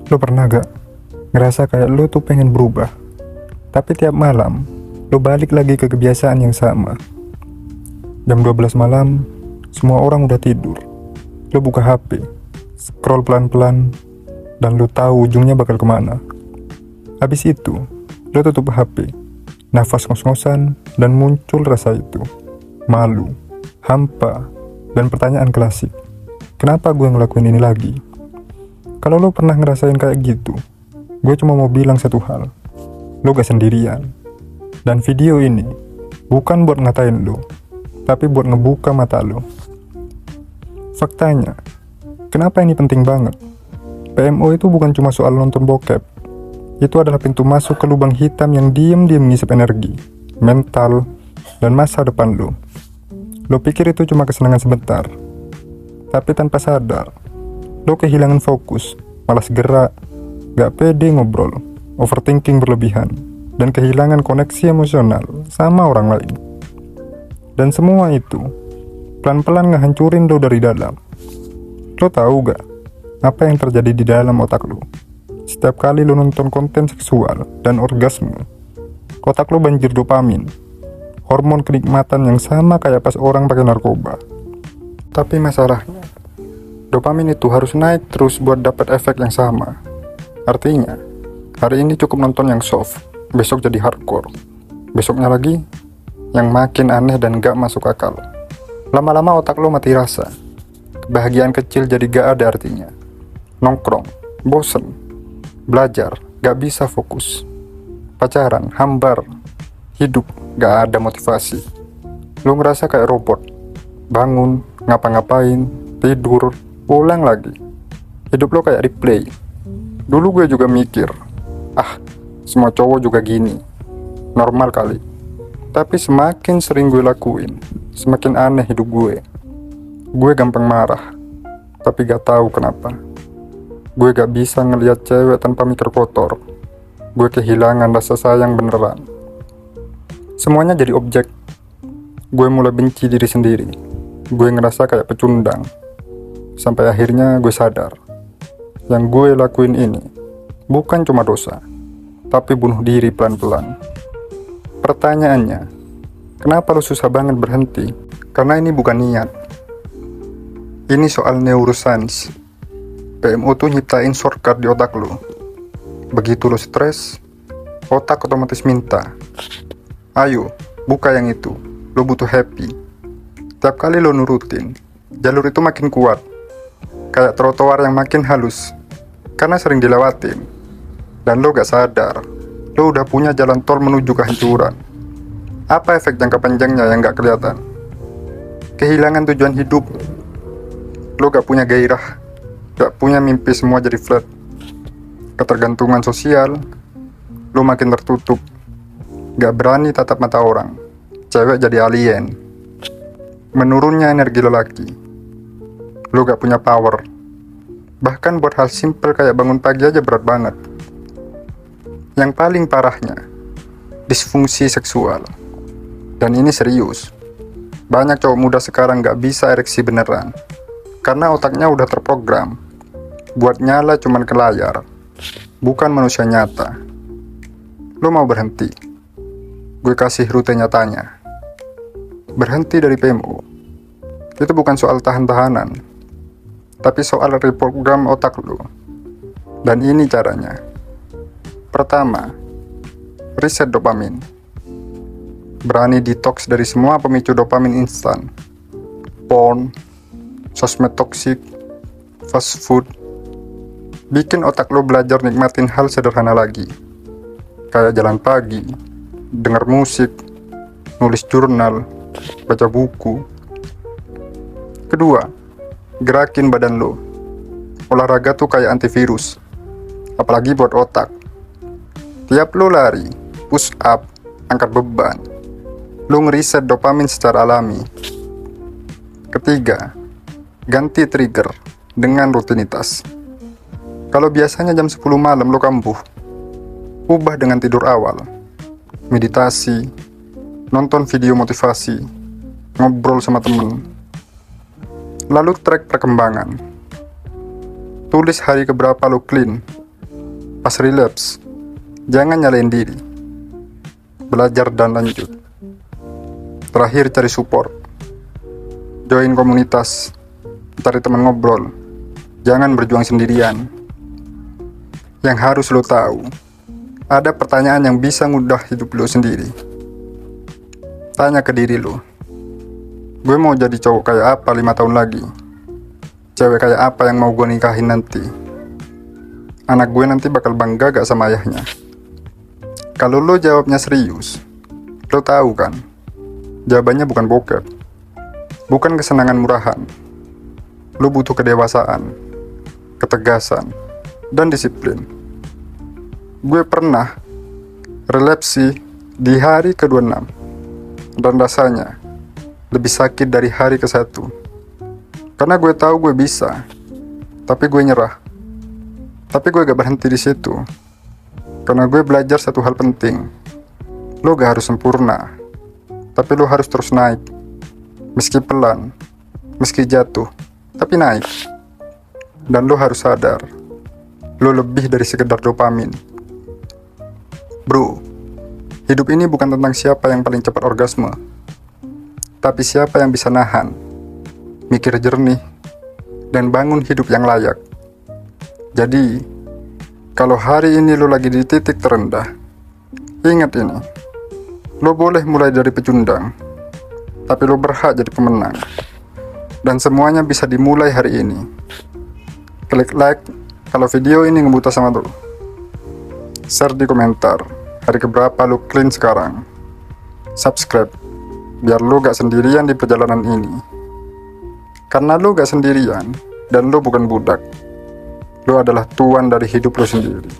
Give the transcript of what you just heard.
Lo pernah gak ngerasa kayak lo tuh pengen berubah, tapi tiap malam lo balik lagi ke kebiasaan yang sama? Jam 12 malam, semua orang udah tidur. Lo buka HP, scroll pelan-pelan, dan lo tahu ujungnya bakal kemana. Habis itu, lo tutup HP, nafas ngos-ngosan, dan muncul rasa itu. Malu, hampa, dan pertanyaan klasik. Kenapa gue ngelakuin ini lagi? Kalau lo pernah ngerasain kayak gitu, gue cuma mau bilang satu hal. Lo gak sendirian. Dan video ini bukan buat ngatain lo, tapi buat ngebuka mata lo. Faktanya, kenapa ini penting banget? PMO itu bukan cuma soal nonton bokep. Itu adalah pintu masuk ke lubang hitam yang diam-diam ngisep energi, mental, dan masa depan lo. Lo pikir itu cuma kesenangan sebentar, tapi tanpa sadar, lo kehilangan fokus, malas gerak, gak pede ngobrol, overthinking berlebihan, dan kehilangan koneksi emosional sama orang lain. Dan semua itu pelan-pelan ngehancurin lo dari dalam. Lo tahu gak apa yang terjadi di dalam otak lo? Setiap kali lo nonton konten seksual dan orgasme, otak lo banjir dopamin, hormon kenikmatan yang sama kayak pas orang pakai narkoba. Tapi masalahnya, dopamin itu harus naik terus buat dapat efek yang sama. Artinya, hari ini cukup nonton yang soft, besok jadi hardcore, besoknya lagi yang makin aneh dan gak masuk akal. Lama-lama otak lo mati rasa, kebahagiaan kecil jadi gak ada artinya. Nongkrong, bosen, belajar, gak bisa fokus, pacaran, hambar, hidup gak ada motivasi. Lo ngerasa kayak robot, bangun, ngapa-ngapain, tidur, ulang lagi. Hidup lo kayak replay. Dulu gue juga mikir, semua cowok juga gini, normal kali. Tapi semakin sering gue lakuin, semakin aneh hidup gue. Gue gampang marah, tapi gak tahu kenapa. Gue gak bisa ngelihat cewek tanpa mikir kotor. Gue kehilangan rasa sayang beneran. Semuanya jadi objek. Gue mulai benci diri sendiri. Gue ngerasa kayak pecundang. Sampai akhirnya gue sadar, yang gue lakuin ini bukan cuma dosa, tapi bunuh diri pelan-pelan. Pertanyaannya, kenapa lo susah banget berhenti? Karena ini bukan niat. Ini soal neuroscience. PMO tuh nyiptain shortcut di otak lo. Begitu lo stres, otak otomatis minta, ayo, buka yang itu. Lo butuh happy. Tiap kali lo nurutin, jalur itu makin kuat. Kayak trotoar yang makin halus, karena sering dilewatin. Dan lo gak sadar, lo udah punya jalan tol menuju kehancuran. Apa efek jangka panjangnya yang gak kelihatan? Kehilangan tujuan hidup. Lo gak punya gairah, gak punya mimpi, semua jadi flat. Ketergantungan sosial, lo makin tertutup. Gak berani tatap mata orang. Cewek jadi alien. Menurunnya energi lelaki. Lo gak punya power. Bahkan buat hal simple kayak bangun pagi aja berat banget. Yang paling parahnya, disfungsi seksual. Dan ini serius. Banyak cowok muda sekarang gak bisa ereksi beneran, karena otaknya udah terprogram buat nyala cuman ke layar, bukan manusia nyata. Lo mau berhenti? Gue kasih rute nyatanya. Berhenti dari PMO itu bukan soal tahan-tahanan, tapi soal reprogram otak lo. Dan ini caranya. Pertama, reset dopamin. Berani detox dari semua pemicu dopamin instan. Porn, sosmed toksik, fast food. Bikin otak lo belajar nikmatin hal sederhana lagi. Kayak jalan pagi, denger musik, nulis jurnal, baca buku. Kedua, gerakin badan lo. Olahraga tuh kayak antivirus, apalagi buat otak. Tiap lo lari, push up, angkat beban, lo ngeriset dopamin secara alami. Ketiga, ganti trigger dengan rutinitas. Kalau biasanya jam 10 malam lo kambuh, ubah dengan tidur awal, meditasi, nonton video motivasi, ngobrol sama temen. Lalu track perkembangan. Tulis hari keberapa lo clean, Pas relapse, jangan nyalain diri. Belajar dan lanjut. Terakhir, cari support. Join komunitas, cari teman ngobrol. Jangan berjuang sendirian. Yang harus lo tahu, ada pertanyaan yang bisa ngubah hidup lo sendiri. Tanya ke diri lo, gue mau jadi cowok kayak apa 5 tahun lagi? Cewek kayak apa yang mau gue nikahin nanti? Anak gue nanti bakal bangga gak sama ayahnya? Kalau lo jawabnya serius, lo tahu kan, jawabannya bukan bokep, bukan kesenangan murahan. Lo butuh kedewasaan, ketegasan, dan disiplin. Gue pernah relapsi di hari ke-26, dan rasanya lebih sakit dari hari ke-1. Karena gue tahu gue bisa, tapi gue nyerah. Tapi gue gak berhenti di situ. Karena gue belajar satu hal penting. Lo gak harus sempurna, tapi lo harus terus naik. Meski pelan, meski jatuh, tapi naik. Dan lo harus sadar, lo lebih dari sekedar dopamin. Bro, hidup ini bukan tentang siapa yang paling cepat orgasme, tapi siapa yang bisa nahan, mikir jernih, dan bangun hidup yang layak. Jadi, kalau hari ini lo lagi di titik terendah, ingat ini, lo boleh mulai dari pecundang, tapi lo berhak jadi pemenang. Dan semuanya bisa dimulai hari ini. Klik like kalau video ini ngebuta sama lo. Share di komentar, hari keberapa lo clean sekarang. Subscribe, biar lo gak sendirian di perjalanan ini. Karena lo gak sendirian, dan lo bukan budak. Lo adalah tuan dari hidup lo sendiri.